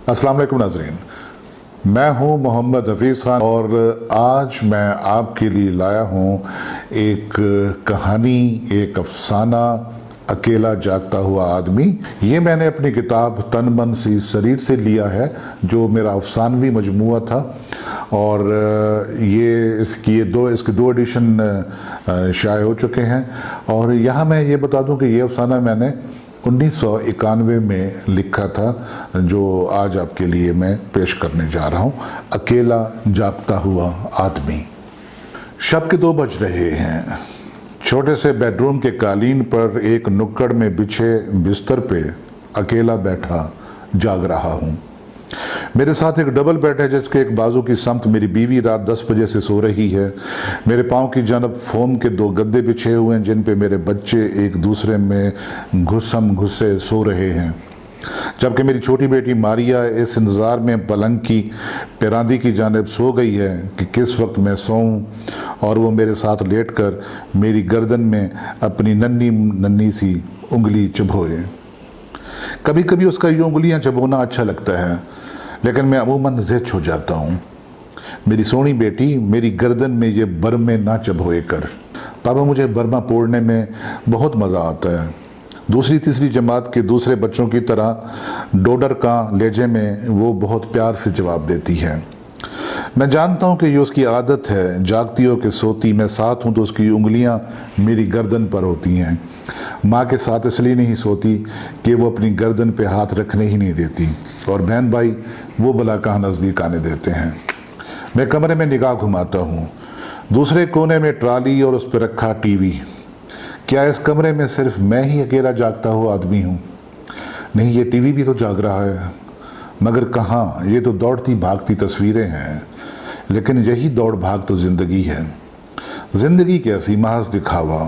अस्सलाम वालेकुम नाज़रीन, मैं हूं मोहम्मद हफीज़ खान और आज मैं आपके लिए लाया हूं एक कहानी, एक अफसाना, अकेला जागता हुआ आदमी। ये मैंने अपनी किताब तन मन सी शरीर से लिया है, जो मेरा अफसानवी मजमुआ था। और इसके दो एडिशन शाये हो चुके हैं। और यहाँ मैं ये बता दूं कि ये अफसाना मैंने 1991 में लिखा था, जो आज आपके लिए मैं पेश करने जा रहा हूँ। अकेला जागता हुआ आदमी। शब के 2 बज रहे हैं। छोटे से बेडरूम के कालीन पर एक नुक्कड़ में बिछे बिस्तर पे अकेला बैठा जाग रहा हूँ। मेरे साथ एक डबल बेड है, जिसके एक बाजू की समत मेरी बीवी रात 10 बजे से सो रही है। मेरे पाँव की जानब फोम के 2 गद्दे बिछे हुए हैं, जिन पे मेरे बच्चे एक दूसरे में घुसे सो रहे हैं। जबकि मेरी छोटी बेटी मारिया इस इंतज़ार में पलंग की पेरांदी की जानब सो गई है कि किस वक्त मैं सोऊं और वो मेरे साथ लेटकर मेरी गर्दन में अपनी नन्ही नन्ही सी उंगली चुभोए। कभी कभी उसका ये उंगलियां चबोना अच्छा लगता है, लेकिन मैं अमूमन ज़िद हो जाता हूँ। मेरी सोनी बेटी, मेरी गर्दन में ये बरमे ना चबोए कर। पापा, मुझे बरमा पोड़ने में बहुत मज़ा आता है। दूसरी तीसरी जमात के दूसरे बच्चों की तरह डोडर का लहजे में वो बहुत प्यार से जवाब देती है। मैं जानता हूँ कि ये उसकी आदत है, जागती हो कि सोती मैं साथ हूँ तो उसकी उंगलियाँ मेरी गर्दन पर होती हैं। माँ के साथ इसलिए नहीं सोती कि वो अपनी गर्दन पे हाथ रखने ही नहीं देती, और बहन भाई वो भला कहाँ नज़दीक आने देते हैं। मैं कमरे में निगाह घुमाता हूँ। दूसरे कोने में ट्राली और उस पर रखा टीवी। क्या इस कमरे में सिर्फ मैं ही अकेला जागता हुआ आदमी हूँ? नहीं, ये टीवी भी तो जाग रहा है, मगर कहाँ, ये तो दौड़ती भागती तस्वीरें हैं। लेकिन यही दौड़ भाग तो ज़िंदगी है। ज़िंदगी कैसी महज दिखावा,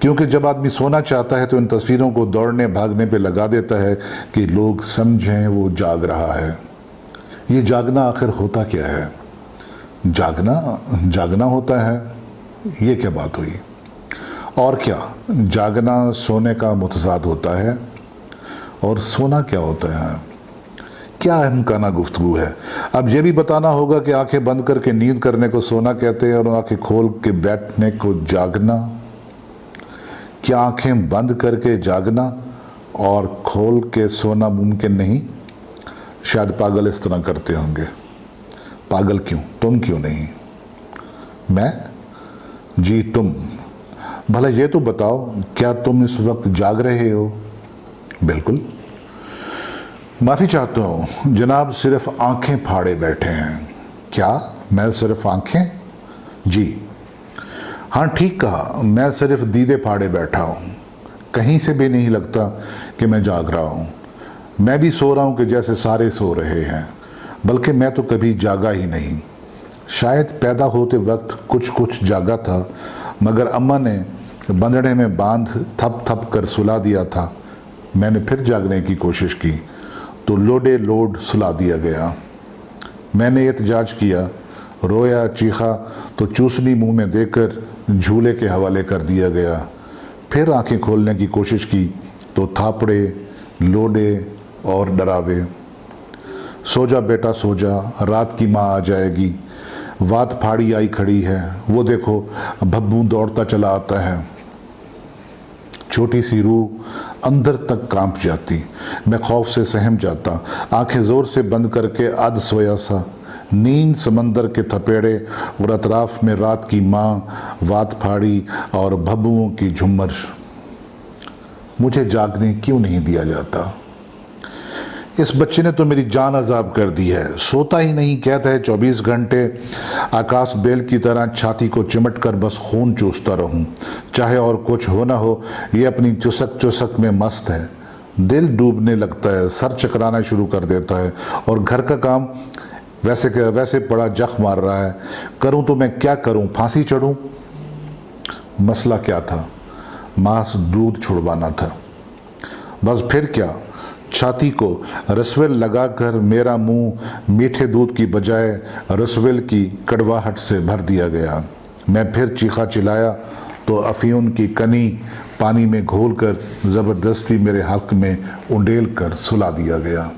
क्योंकि जब आदमी सोना चाहता है तो इन तस्वीरों को दौड़ने भागने पे लगा देता है कि लोग समझें वो जाग रहा है। ये जागना आखिर होता क्या है? जागना होता है, ये क्या बात हुई? और क्या, जागना सोने का मुतज़ाद होता है? और सोना क्या होता है? क्या अहमकाना गुफ्तगू है। अब ये भी बताना होगा कि आंखें बंद करके नींद करने को सोना कहते हैं और आंखें खोल के बैठने को जागना। क्या आंखें बंद करके जागना और खोल के सोना मुमकिन नहीं? शायद पागल इस तरह करते होंगे। पागल क्यों? तुम क्यों नहीं? मैं? जी तुम। भला ये तो बताओ, क्या तुम इस वक्त जाग रहे हो? बिल्कुल। माफ़ी चाहता हूँ जनाब, सिर्फ आंखें फाड़े बैठे हैं। क्या मैं सिर्फ आंखें? जी हाँ, ठीक कहा, मैं सिर्फ दीदे फाड़े बैठा हूँ। कहीं से भी नहीं लगता कि मैं जाग रहा हूँ। मैं भी सो रहा हूँ कि जैसे सारे सो रहे हैं, बल्कि मैं तो कभी जागा ही नहीं। शायद पैदा होते वक्त कुछ जागा था, मगर अम्मा ने बंदड़े में बांध थप थप कर सुला दिया था। मैंने फिर जागने की कोशिश की तो लोडे लोड सुला दिया गया। मैंने एहतजाज किया, रोया, चीखा तो चूसनी मुंह में देकर झूले के हवाले कर दिया गया। फिर आंखें खोलने की कोशिश की तो थापड़े, लोडे और डरावे। सो जा बेटा सो जा, रात की माँ आ जाएगी। वात फाड़ी आई खड़ी है, वो देखो भब्बू दौड़ता चला आता है। छोटी सी रूह अंदर तक कांप जाती। मैं खौफ से सहम जाता, आंखें ज़ोर से बंद करके अध सोया सा। नींद समंदर के थपेड़े और अतराफ में रात की माँ, वात फाड़ी और भब्बुओं की झुम्मर। मुझे जागने क्यों नहीं दिया जाता? इस बच्चे ने तो मेरी जान अजाब कर दी है। सोता ही नहीं, कहता है 24 घंटे आकाश बेल की तरह छाती को चिमट कर बस खून चूसता रहूं, चाहे और कुछ हो ना हो। ये अपनी चुसक में मस्त है। दिल डूबने लगता है, सर चकराना शुरू कर देता है, और घर का काम वैसे बड़ा जख्म मार रहा है। करूं तो मैं क्या करूं? फांसी चढ़ूं? मसला क्या था? मांस दूध छुड़वाना था। बस फिर क्या, छाती को रसवेल लगाकर मेरा मुंह मीठे दूध की बजाय रसवेल की कड़वाहट से भर दिया गया। मैं फिर चीखा चिल्लाया तो अफीम की कनी पानी में घोलकर ज़बरदस्ती मेरे हक में उंडेल कर सुला दिया गया।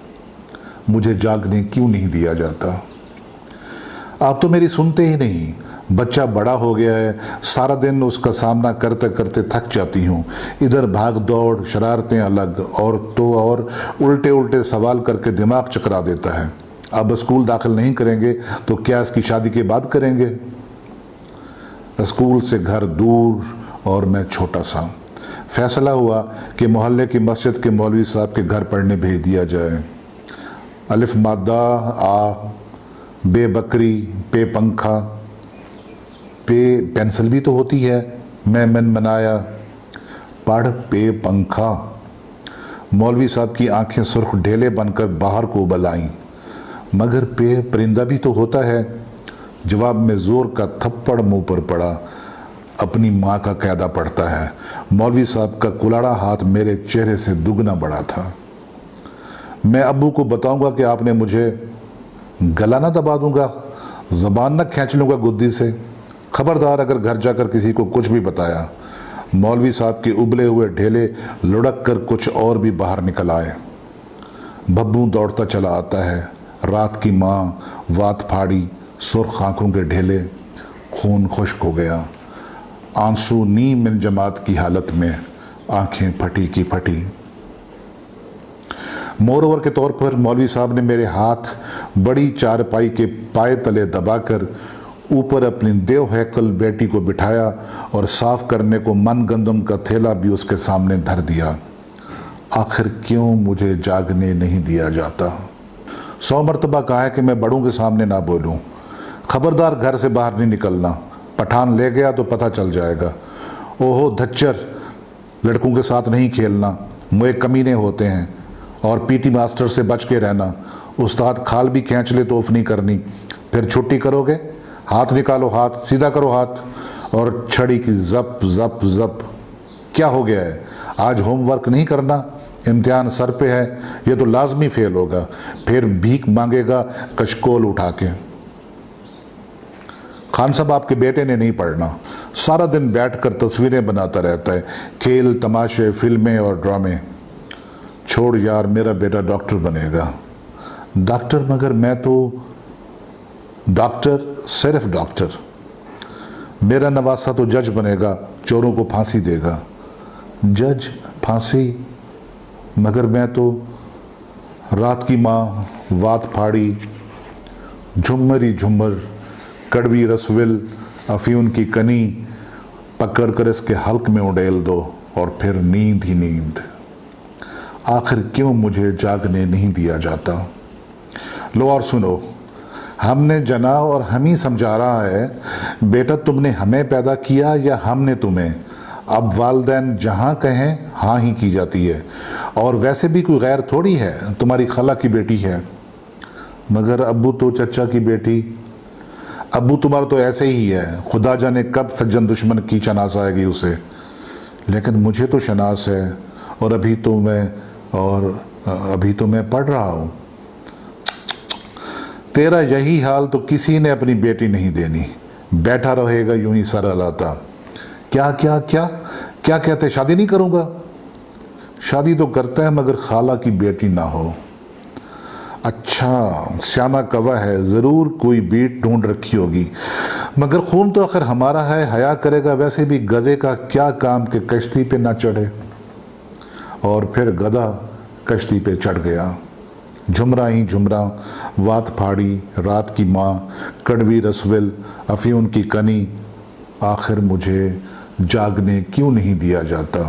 मुझे जागने क्यों नहीं दिया जाता? आप तो मेरी सुनते ही नहीं। बच्चा बड़ा हो गया है, सारा दिन उसका सामना करते करते थक जाती हूँ। इधर भाग दौड़, शरारतें अलग, और तो और उल्टे उल्टे सवाल करके दिमाग चकरा देता है। अब स्कूल दाखिल नहीं करेंगे तो क्या इसकी शादी के बाद करेंगे? स्कूल से घर दूर और मैं छोटा सा। फैसला हुआ कि मोहल्ले की मस्जिद के मौलवी साहब के घर पढ़ने भेज दिया जाए। अलिफ मादा आ, बे बकरी, पे पंखा, पे पेंसिल भी तो होती है, मैं मन बनाया, पढ़ पे पंखा। मौलवी साहब की आंखें सुर्ख ढेले बनकर बाहर को उबल आईं। मगर पे परिंदा भी तो होता है। जवाब में जोर का थप्पड़ मुंह पर पड़ा। अपनी माँ का कायदा पड़ता है। मौलवी साहब का कुलाड़ा हाथ मेरे चेहरे से दुगना बड़ा था। मैं अब्बू को बताऊंगा कि आपने मुझे गला ना दबा दूंगा, ज़बान ना खींच लूंगा गुद्दी से। खबरदार अगर घर जाकर किसी को कुछ भी बताया। मौलवी साहब के उबले हुए ढेले लुढ़क कर कुछ और भी बाहर निकल आए। बब्बू दौड़ता चला आता है। रात की माँ, वात फाड़ी, सुर्ख आंखों के ढेले, खून खुश्क हो गया। आंसू नीम मिन जमात की हालत में, आंखें फटी की फटी। मोरओवर के तौर पर मौलवी साहब ने मेरे हाथ बड़ी चारपाई के पाए तले दबाकर ऊपर अपनी देव हैकल बेटी को बिठाया और साफ करने को मन गंदम का थैला भी उसके सामने धर दिया। आखिर क्यों मुझे जागने नहीं दिया जाता? 100 मरतबा कहा है कि मैं बड़ों के सामने ना बोलूं। खबरदार घर से बाहर नहीं निकलना, पठान ले गया तो पता चल जाएगा। ओहो धच्चर, लड़कों के साथ नहीं खेलना, मुझे कमीने होते हैं। और पीटी मास्टर से बच के रहना। उस्ताद खाल भी खींच ले तोफ नहीं करनी। फिर छुट्टी करोगे, हाथ निकालो, हाथ सीधा करो हाथ। और छड़ी की जप जप जप। क्या हो गया है? आज होमवर्क नहीं करना, इम्तिहान सर पे है, ये तो लाजमी फेल होगा। फिर भीख मांगेगा कशकोल उठा के। खान साहब आपके बेटे ने नहीं पढ़ना, सारा दिन बैठकर तस्वीरें बनाता रहता है, खेल तमाशे, फिल्में और ड्रामे। छोड़ यार, मेरा बेटा डॉक्टर बनेगा। डॉक्टर? मगर मैं तो डॉक्टर, सिर्फ डॉक्टर। मेरा नवासा तो जज बनेगा, चोरों को फांसी देगा। जज, फांसी? मगर मैं तो रात की माँ, वात फाड़ी, झुम्मरी झुम्मर, कड़वी रसविल, अफीम की कनी पकड़ कर इसके हल्क में उड़ेल दो और फिर नींद ही नींद। आखिर क्यों मुझे जागने नहीं दिया जाता? लो और सुनो, हमने जना और हम ही समझा रहा है, बेटा तुमने हमें पैदा किया या हमने तुम्हें? अब वालिदैन जहाँ कहें हाँ ही की जाती है। और वैसे भी कोई गैर थोड़ी है, तुम्हारी खाला की बेटी है। मगर अब्बू तो चचा की बेटी। अब्बू तुम्हारा तो ऐसे ही है, खुदा जाने कब सज्जन दुश्मन की शनास आएगी उसे। लेकिन मुझे तो शनास है, और अभी तो मैं पढ़ रहा हूँ। तेरा यही हाल तो किसी ने अपनी बेटी नहीं देनी। बैठा रहेगा यूं ही सर हिलाता। क्या क्या क्या क्या कहते? शादी नहीं करूँगा? शादी तो करता है, मगर खाला की बेटी ना हो। अच्छा, श्यामा कवा है, ज़रूर कोई बीट ढूंढ रखी होगी। मगर खून तो आखिर हमारा है, हया करेगा। वैसे भी गधे का क्या काम कि कश्ती पे ना चढ़े। और फिर गधा कश्ती पे चढ़ गया। झुमरा ही झुमरा, वात फाड़ी, रात की माँ, कड़वी रसविल, अफीम की कनी। आखिर मुझे जागने क्यों नहीं दिया जाता?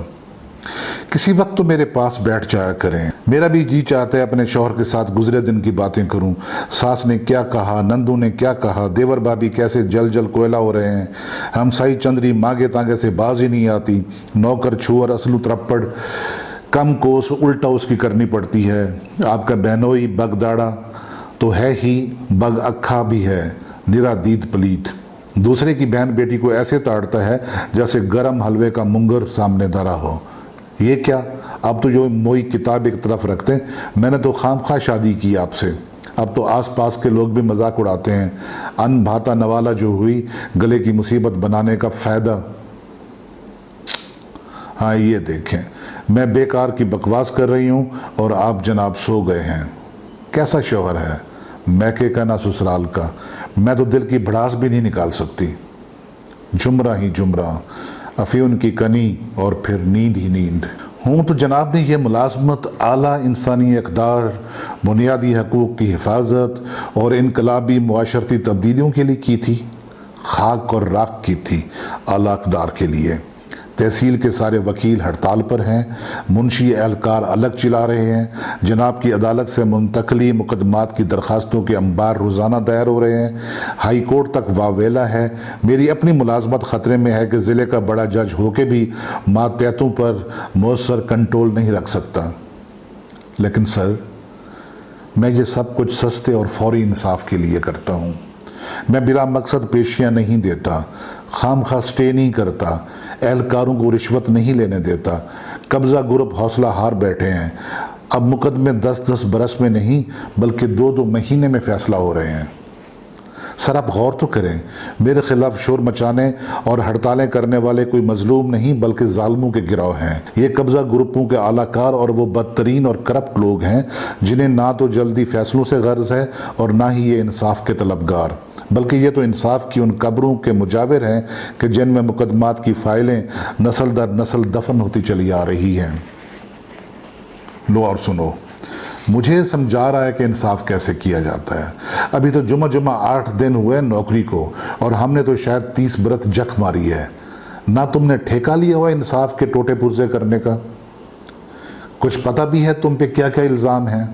किसी वक्त तो मेरे पास बैठ जाया करें। मेरा भी जी चाहता है अपने शौहर के साथ गुजरे दिन की बातें करूं। सास ने क्या कहा, नंदू ने क्या कहा, देवर भाभी कैसे जल जल कोयला हो रहे हैं। हम साई चंद्री मांगे तांगे से बाज ही नहीं आती। नौकर छुअर असलू त्रप्पड़ कम कोस उल्टा उसकी करनी पड़ती है। आपका बहनोई बगदाड़ा तो है ही, बग अखा भी है, निरा दीद पलीत। दूसरे की बहन बेटी को ऐसे ताड़ता है जैसे गरम हलवे का मुंगर सामने धरा हो। ये क्या? अब तो जो मोई किताब एक तरफ रखते हैं, मैंने तो खामखा शादी की आपसे। अब तो आसपास के लोग भी मजाक उड़ाते हैं। अन भाता नवाला जो हुई, गले की मुसीबत बनाने का फ़ायदा। हाँ ये देखें, मैं बेकार की बकवास कर रही हूँ और आप जनाब सो गए हैं। कैसा शौहर है, मैके का ना ससुराल का, मैं तो दिल की भड़ास भी नहीं निकाल सकती। जुमरा ही जुमरा, अफीन की कनी और फिर नींद ही नींद। हूँ तो जनाब ने यह मुलाजमत आला इंसानी इक़दार, बुनियादी हकूक़ की हिफाजत और इनकलाबी मुआशरती तब्दीलियों के लिए की थी, खाक और राख की थी आला इक़दार के लिए। तहसील के सारे वकील हड़ताल पर हैं, मुंशी एहलकार अलग चिल्ला रहे हैं, जनाब की अदालत से मुंतकली मुकदमात की दरख्वास्तों के अंबार रोज़ाना दायर हो रहे हैं, हाई कोर्ट तक वावेला है। मेरी अपनी मुलाजमत ख़तरे में है कि ज़िले का बड़ा जज होके भी मातहतों पर मौसर कंट्रोल नहीं रख सकता। लेकिन सर, मैं ये सब कुछ सस्ते और फौरी इंसाफ के लिए करता हूँ। मैं बिला मकसद पेशियाँ नहीं देता, खामखा स्टे नहीं करता, एहलकारों को रिश्वत नहीं लेने देता। कब्ज़ा ग्रुप हौसला हार बैठे हैं। अब मुकदमे 10-10 बरस में नहीं बल्कि 2-2 महीने में फ़ैसला हो रहे हैं। सर आप गौर तो करें, मेरे खिलाफ शोर मचाने और हड़तालें करने वाले कोई मजलूम नहीं बल्कि जालिमों के गिरोह हैं। ये कब्ज़ा ग्रुपों के आलाकार और वो बदतरीन और करप्ट लोग हैं जिन्हें ना तो जल्दी फैसलों से गर्ज है और ना ही ये इंसाफ के तलबगार, बल्कि ये तो इंसाफ की उन कब्रों के मुजाविर हैं कि जिनमें मुकदमात की फ़ाइलें नस्ल दर नस्ल दफन होती चली आ रही हैं। लो और सुनो, मुझे समझा रहा है कि इंसाफ कैसे किया जाता है। अभी तो जुमा 8 दिन हुए नौकरी को और हमने तो शायद 30 बरस जख मारी है। ना तुमने ठेका लिया हुआ इंसाफ के टोटे पुर्जे करने का? कुछ पता भी है तुम पे क्या क्या इल्ज़ाम हैं?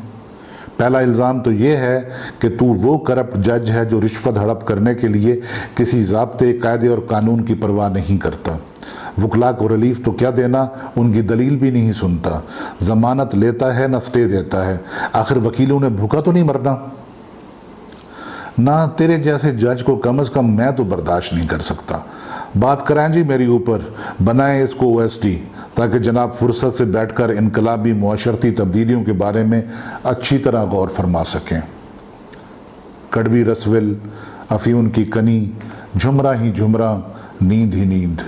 पहला इल्ज़ाम तो ये है कि तू वो करप्ट जज है जो रिश्वत हड़प करने के लिए किसी ज़ाब्ते, कायदे और कानून की परवाह नहीं करता। वकला को रिलीफ तो क्या देना, उनकी दलील भी नहीं सुनता। ज़मानत लेता है न स्टे देता है। आखिर वकीलों ने भूखा तो नहीं मरना। ना तेरे जैसे जज को कम से कम मैं तो बर्दाश्त नहीं कर सकता। बात कराएं जी मेरी ऊपर, बनाएं इसको OST ताकि जनाब फुर्सत से बैठकर इनकलाबी मुआशरती तब्दीलियों के बारे में अच्छी तरह गौर फरमा सकें। कड़वी रसविल, अफीन की कनी, झुमरा ही झुमरा, नींद ही नींद।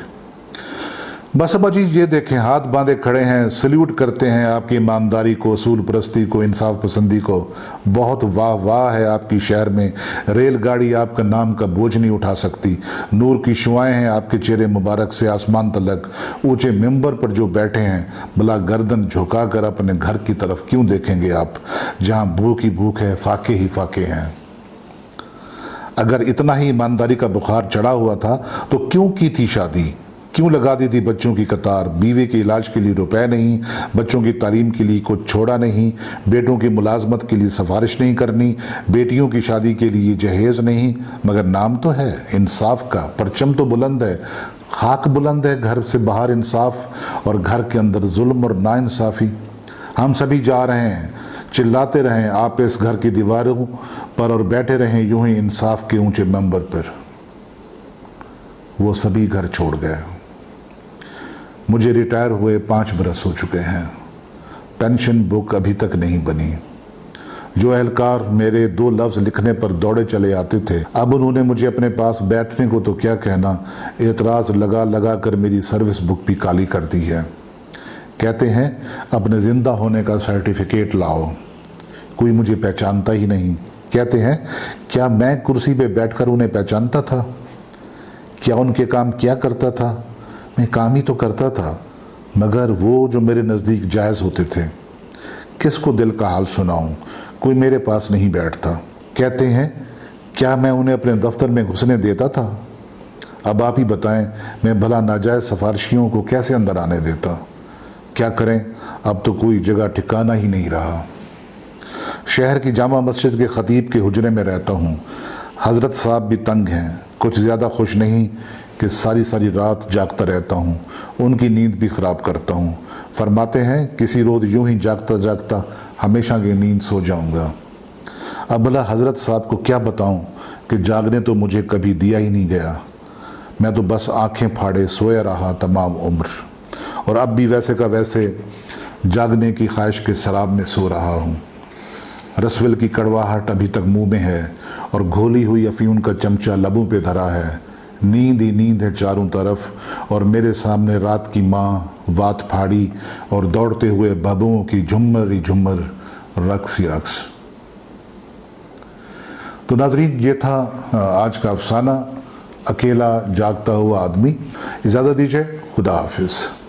बस अब्बा जी ये देखें, हाथ बांधे खड़े हैं, सल्यूट करते हैं आपकी ईमानदारी को, असूल परस्ती को, इंसाफ पसंदी को। बहुत वाह वाह है आपकी शहर में। रेलगाड़ी आपका नाम का बोझ नहीं उठा सकती। नूर की शुआएं हैं आपके चेहरे मुबारक से आसमान तलक। ऊंचे मिंबर पर जो बैठे हैं, भला गर्दन झुका कर अपने घर की तरफ क्यों देखेंगे आप, जहां भूख ही भूख है, फाके ही फाके हैं। अगर इतना ही ईमानदारी का बुखार चढ़ा हुआ था तो क्यों की थी शादी, क्यों लगा दी थी बच्चों की कतार? बीवी के इलाज के लिए रुपए नहीं, बच्चों की तालीम के लिए कुछ छोड़ा नहीं, बेटों की मुलाजमत के लिए सिफारिश नहीं करनी, बेटियों की शादी के लिए जहेज़ नहीं, मगर नाम तो है इंसाफ का, परचम तो बुलंद है, खाक बुलंद है घर से बाहर इंसाफ और घर के अंदर जुल्म और नाइंसाफ़ी। हम सभी जा रहे हैं, चिल्लाते रहें आप इस घर की दीवारों पर और बैठे रहें यूं ही इंसाफ के ऊंचे मंबर पर। वो सभी घर छोड़ गए। मुझे रिटायर हुए 5 बरस हो चुके हैं। पेंशन बुक अभी तक नहीं बनी। जो एहलकार मेरे 2 लफ्ज़ लिखने पर दौड़े चले आते थे, अब उन्होंने मुझे अपने पास बैठने को तो क्या कहना, एतराज़ लगा लगा कर मेरी सर्विस बुक भी काली कर दी है। कहते हैं अपने ज़िंदा होने का सर्टिफिकेट लाओ। कोई मुझे पहचानता ही नहीं। कहते हैं क्या मैं कुर्सी पे बैठकर उन्हें पहचानता था? क्या उनके काम क्या करता था? मैं काम ही तो करता था, मगर वो जो मेरे नज़दीक जायज़ होते थे, किसको दिल का हाल सुनाऊं? कोई मेरे पास नहीं बैठता। कहते हैं क्या मैं उन्हें अपने दफ्तर में घुसने देता था? अब आप ही बताएं, मैं भला नाजायज़ सिफारिशियों को कैसे अंदर आने देता? क्या करें, अब तो कोई जगह ठिकाना ही नहीं रहा। शहर की जामा मस्जिद के ख़तीब के हुजरे में रहता हूँ। हज़रत साहब भी तंग हैं, कुछ ज़्यादा खुश नहीं कि सारी सारी रात जागता रहता हूँ, उनकी नींद भी ख़राब करता हूँ। फरमाते हैं किसी रोज़ यूं ही जागता जागता हमेशा की नींद सो जाऊँगा। अब भला हज़रत साहब को क्या बताऊँ कि जागने तो मुझे कभी दिया ही नहीं गया। मैं तो बस आंखें फाड़े सोया रहा तमाम उम्र, और अब भी वैसे का वैसे जागने की ख्वाहिश के शराब में सो रहा हूँ। रसविल की कड़वाहट अभी तक मुंह में है और घोली हुई अफीम का चमचा लबों पे धरा है। नींद ही नींद है चारों तरफ, और मेरे सामने रात की माँ वात फाड़ी और दौड़ते हुए बबुओं की झुम्मर ही झुम्मर, रक्स ही रक्स। तो नाजरीन, ये था आज का अफसाना, अकेला जागता हुआ आदमी। इजाज़त दीजिए, खुदा हाफिज़।